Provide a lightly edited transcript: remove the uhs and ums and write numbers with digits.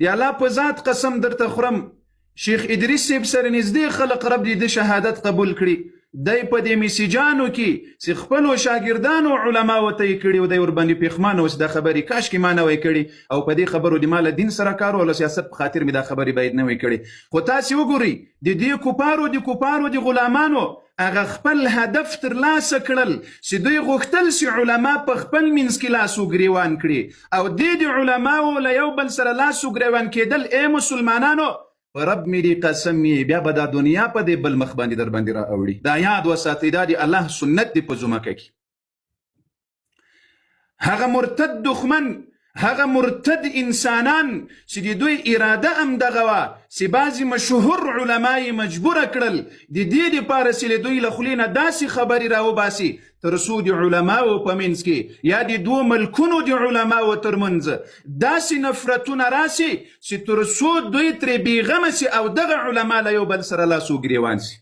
یا الله په ذات قسم درته خورم شیخ ادریس صاحب سره نږدې خلق رب دې د شهادت قبول کړي دی په دې میسیجانو کې چې خپلو شاګردانو علماو ته یې کړي او دی ورباندې پښیمانه اوس دا خبرې کاشکې ما نه وی کړي او په دې خبرو د ما له دین سره کار او له سیاست په خاطر مې دا خبرې باید نه وی کړي خو تاسې وګورئ د دې کفارو د غلامانو هغه خپل هدف ترلاسه کړل چې دوی غوښتل چې علما په خپل منځ کې لاس وګریوان کړي او د علماو له یو بل سره لاس وګریوان کېدل ای مسلمانانو په رب مې دې قسم یې بیا به دا دنیا په دې بل مخ باندې در باندې را اوړي دا یاد وساتئ دا د الله سنت دی په ځمکه کې هغه مرتد دښمن هغه مرتد انسانان چې د دوی اراده هم دغه وه چې بعضې مشهور علما یې مجبوره کړل د دې دپاره چې له دوی له خولې نه داسې خبرې راوباسي تر څو د علماو په منځ کې یا د دوو ملکونو د علماو تر منځ داسې نفرتونه راسي چې تر څو دوی ترې بېغمه سي او دغه علما له یو بل سره لاس وګریوان سي